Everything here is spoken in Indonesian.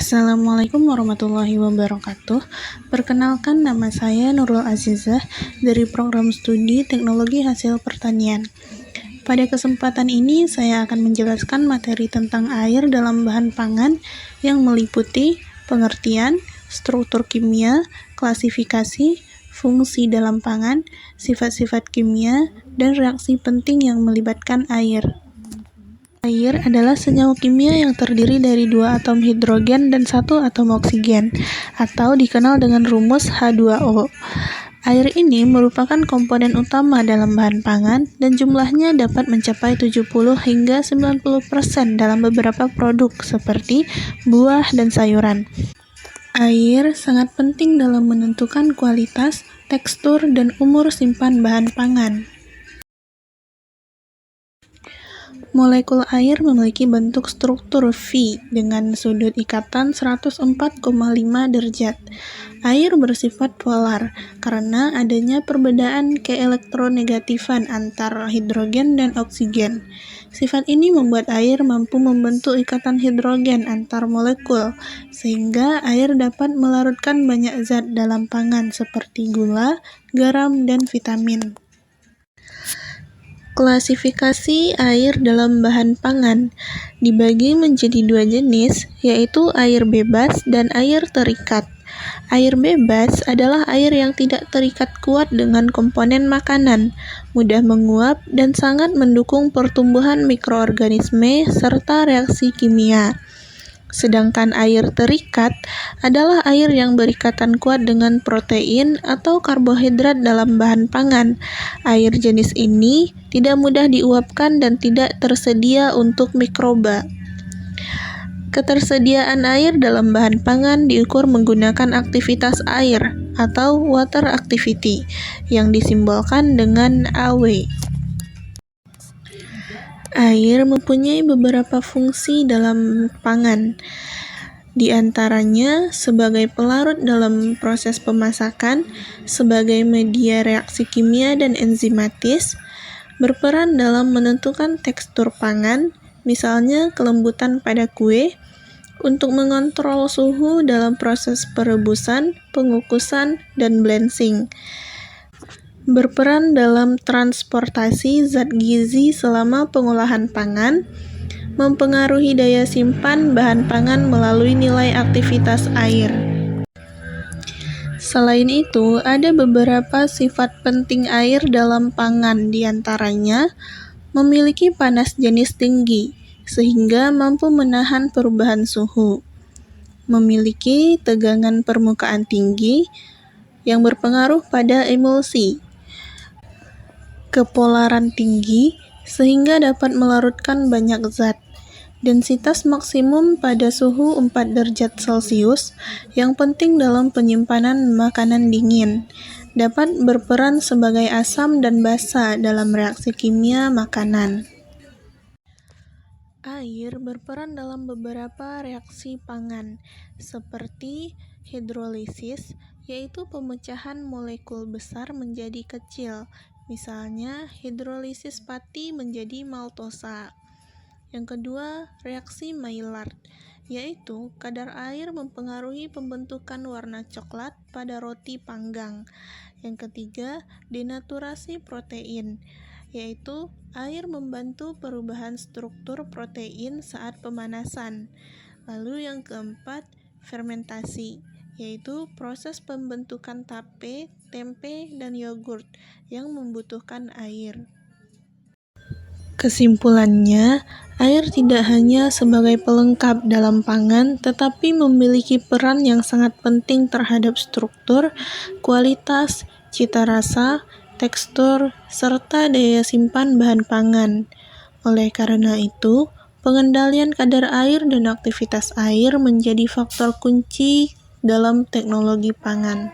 Assalamualaikum warahmatullahi wabarakatuh. Perkenalkan, nama saya Nurul Azizah dari Program Studi Teknologi Hasil Pertanian. Pada kesempatan ini saya akan menjelaskan materi tentang air dalam bahan pangan yang meliputi pengertian, struktur kimia, klasifikasi, fungsi dalam pangan, sifat-sifat kimia, dan reaksi penting yang melibatkan air. Air adalah senyawa kimia yang terdiri dari 2 atom hidrogen dan 1 atom oksigen, atau dikenal dengan rumus H2O. Air ini merupakan komponen utama dalam bahan pangan dan jumlahnya dapat mencapai 70 hingga 90% dalam beberapa produk seperti buah dan sayuran. Air sangat penting dalam menentukan kualitas, tekstur, dan umur simpan bahan pangan. Molekul air memiliki bentuk struktur V dengan sudut ikatan 104,5 derajat. Air bersifat polar karena adanya perbedaan keelektronegatifan antar hidrogen dan oksigen. Sifat ini membuat air mampu membentuk ikatan hidrogen antar molekul, sehingga air dapat melarutkan banyak zat dalam pangan seperti gula, garam, dan vitamin. Klasifikasi air dalam bahan pangan dibagi menjadi 2 jenis, yaitu air bebas dan air terikat. Air bebas adalah air yang tidak terikat kuat dengan komponen makanan, mudah menguap, dan sangat mendukung pertumbuhan mikroorganisme serta reaksi kimia. Sedangkan air terikat adalah air yang berikatan kuat dengan protein atau karbohidrat dalam bahan pangan. Air jenis ini tidak mudah diuapkan dan tidak tersedia untuk mikroba. Ketersediaan air dalam bahan pangan diukur menggunakan aktivitas air atau water activity yang disimbolkan dengan AW. Air mempunyai beberapa fungsi dalam pangan, di antaranya sebagai pelarut dalam proses pemasakan, sebagai media reaksi kimia dan enzimatis, berperan dalam menentukan tekstur pangan, misalnya kelembutan pada kue, untuk mengontrol suhu dalam proses perebusan, pengukusan, dan blanching. Berperan dalam transportasi zat gizi selama pengolahan pangan, mempengaruhi daya simpan bahan pangan melalui nilai aktivitas air. Selain itu, ada beberapa sifat penting air dalam pangan, di antaranya memiliki panas jenis tinggi, sehingga mampu menahan perubahan suhu, memiliki tegangan permukaan tinggi, yang berpengaruh pada emulsi, kepolaran tinggi, sehingga dapat melarutkan banyak zat, densitas maksimum pada suhu 4 derajat Celcius, yang penting dalam penyimpanan makanan dingin, dapat berperan sebagai asam dan basa dalam reaksi kimia makanan. Air berperan dalam beberapa reaksi pangan, seperti hidrolisis, yaitu pemecahan molekul besar menjadi kecil, misalnya hidrolisis pati menjadi maltosa. Yang kedua, reaksi Maillard, yaitu kadar air mempengaruhi pembentukan warna coklat pada roti panggang. Yang ketiga, denaturasi protein, yaitu air membantu perubahan struktur protein saat pemanasan. Lalu yang keempat, fermentasi, yaitu proses pembentukan tape, tempe, dan yogurt yang membutuhkan air. Kesimpulannya, air tidak hanya sebagai pelengkap dalam pangan, tetapi memiliki peran yang sangat penting terhadap struktur, kualitas, cita rasa, tekstur, serta daya simpan bahan pangan. Oleh karena itu, pengendalian kadar air dan aktivitas air menjadi faktor kunci dalam teknologi pangan.